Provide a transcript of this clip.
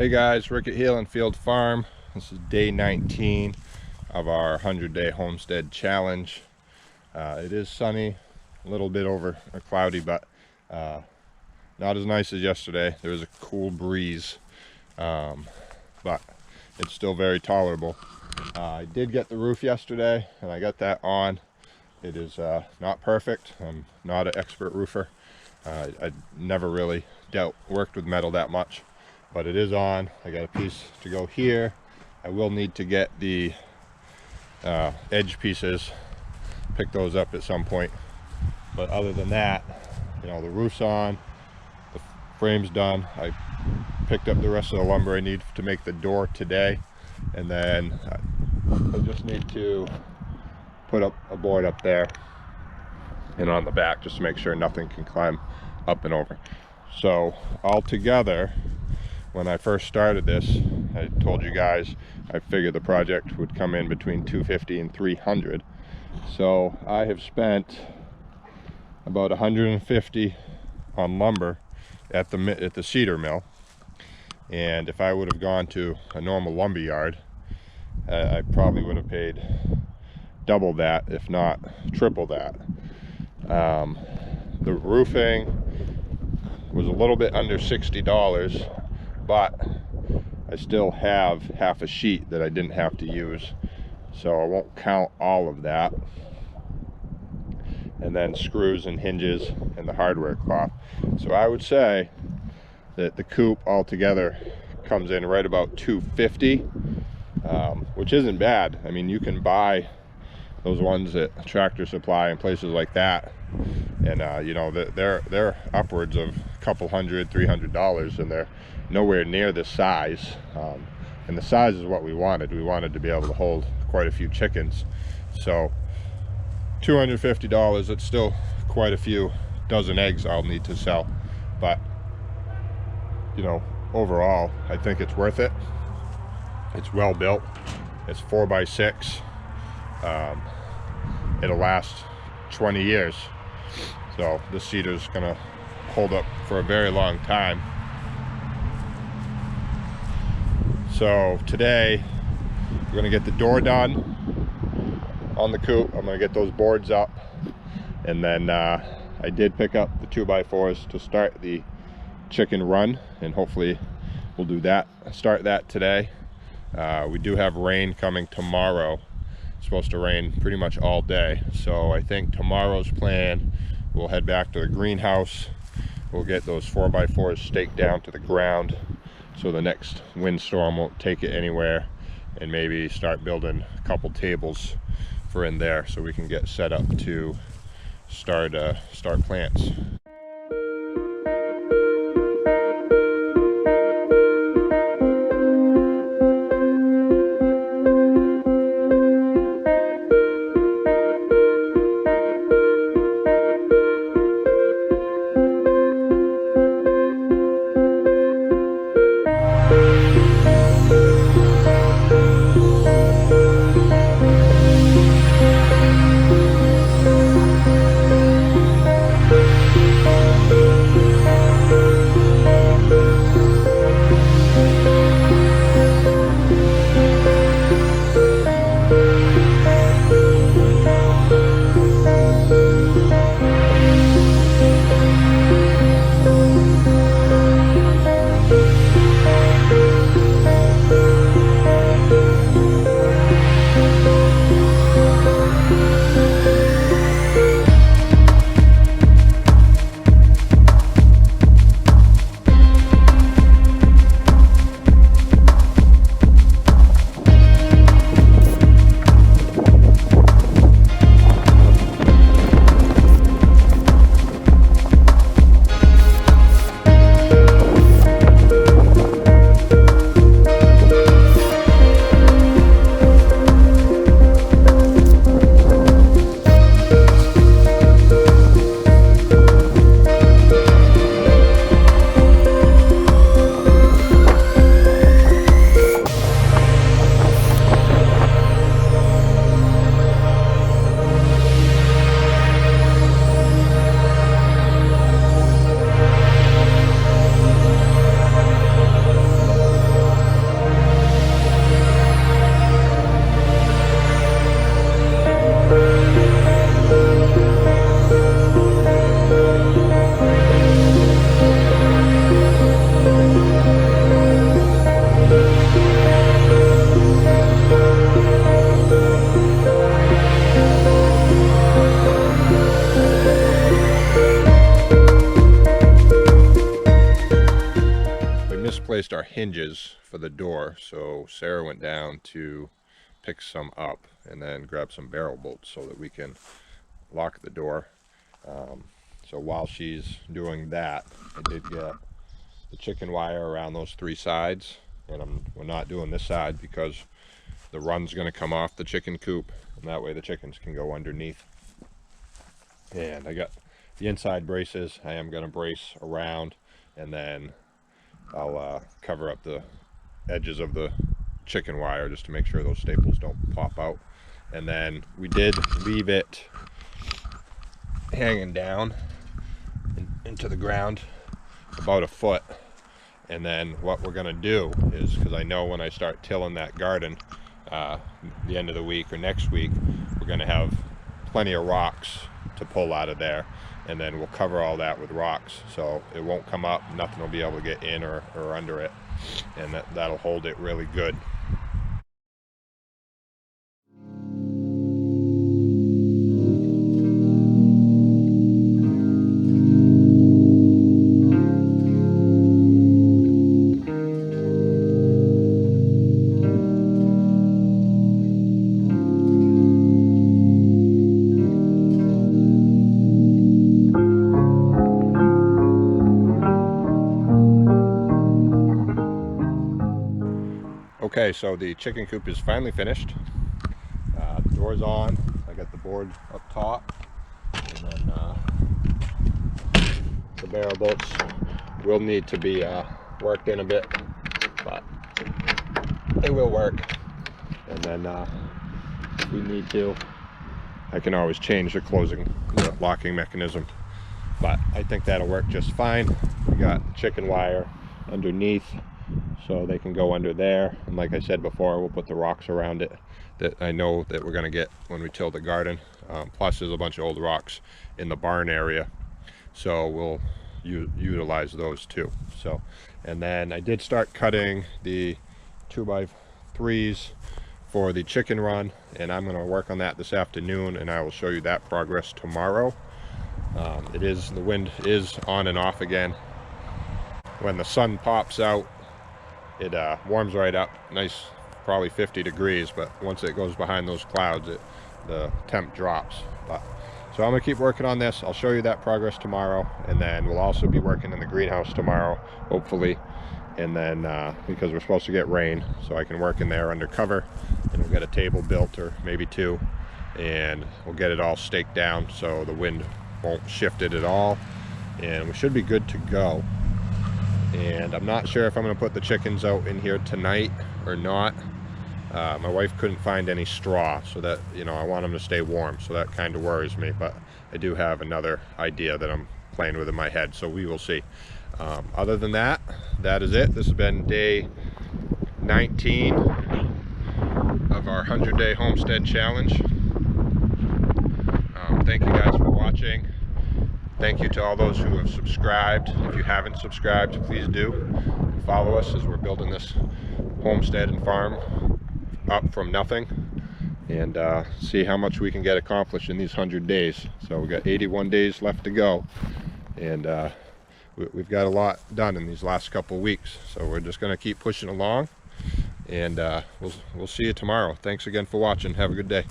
Hey guys, Rick at Heel and Field Farm. This is day 19 of our 100-day homestead challenge. It is sunny, a little bit over cloudy, but not as nice as yesterday. There is a cool breeze, but it's still very tolerable. I did get the roof yesterday and I got that on. It is not perfect. I'm not an expert roofer. I never really worked with metal that much, but it is on. I got a piece to go here. I will need to get the edge pieces, pick those up at some point. But other than that, you know, the roof's on, the frame's done. I picked up the rest of the lumber I need to make the door today, and then I just need to put up a board up there and on the back just to make sure nothing can climb up and over. So altogether, when I first started this, I told you guys I figured the project would come in between $250 and $300. So I have spent about $150 on lumber at the cedar mill, and if I would have gone to a normal lumber yard, I probably would have paid double that, if not triple that. The roofing was a little bit under $60, but I still have half a sheet that I didn't have to use, so I won't count all of that. And then screws and hinges and the hardware cloth. So I would say that the coop altogether comes in right about $250, which isn't bad. I mean, you can buy those ones at Tractor Supply and places like that, and you know, they're upwards of a couple $100, $300, and they're nowhere near this size. And the size is what we wanted. We wanted to be able to hold quite a few chickens. So $250, it's still quite a few dozen eggs I'll need to sell, but you know, overall I think it's worth it. It's well built. It's 4x6. It'll last 20 years, so this cedar's gonna hold up for a very long time. So today we're gonna get the door done on the coop. I'm gonna get those boards up, and then I did pick up the 2x4s to start the chicken run, and hopefully we'll do that, start that today. We do have rain coming tomorrow. It's supposed to rain pretty much all day, so I think tomorrow's plan, we'll head back to the greenhouse. We'll get those 4x4s staked down to the ground so the next windstorm won't take it anywhere, and maybe start building a couple tables for in there so we can get set up to start plants. hinges for the door, so Sarah went down to pick some up and then grab some barrel bolts so that we can lock the door. So while she's doing that, I did get the chicken wire around those 3 sides, and we're not doing this side because the run's going to come off the chicken coop, and that way the chickens can go underneath. And I got the inside braces. I am going to brace around, and then I'll cover up the edges of the chicken wire just to make sure those staples don't pop out. And then we did leave it hanging down into the ground about a foot. And then what we're going to do is, because I know when I start tilling that garden the end of the week or next week, we're going to have plenty of rocks to pull out of there, and then we'll cover all that with rocks so it won't come up, nothing will be able to get in or under it, and that'll hold it really good. Okay, so the chicken coop is finally finished. The door's on. I got the board up top, and then the barrel bolts will need to be worked in a bit, but they will work. And then if we need to, I can always change the locking mechanism, but I think that'll work just fine. We got chicken wire underneath, so they can go under there, and like I said before, we'll put the rocks around it that I know that we're going to get when we till the garden. Plus there's a bunch of old rocks in the barn area, so we'll utilize those too. So, and then I did start cutting the 2x3s for the chicken run, and I'm going to work on that this afternoon, and I will show you that progress tomorrow. The wind is on and off again. When the sun pops out, it warms right up, nice, probably 50 degrees, but once it goes behind those clouds, the temp drops. So I'm gonna keep working on this. I'll show you that progress tomorrow, and then we'll also be working in the greenhouse tomorrow, hopefully. And then because we're supposed to get rain, so I can work in there under cover, and we'll get a table built, or maybe 2, and we'll get it all staked down so the wind won't shift it at all, and we should be good to go. And I'm not sure if I'm going to put the chickens out in here tonight or not. My wife couldn't find any straw, so that, I want them to stay warm, so that kind of worries me. But I do have another idea that I'm playing with in my head, so we will see. Other than that, that is it. This has been day 19 of our 100-day homestead challenge. Thank you guys for watching. Thank you to all those who have subscribed. If you haven't subscribed, please do. Follow us as we're building this homestead and farm up from nothing, and see how much we can get accomplished in these 100 days. So we've got 81 days left to go, and we've got a lot done in these last couple weeks. So we're just going to keep pushing along, and we'll see you tomorrow. Thanks again for watching. Have a good day.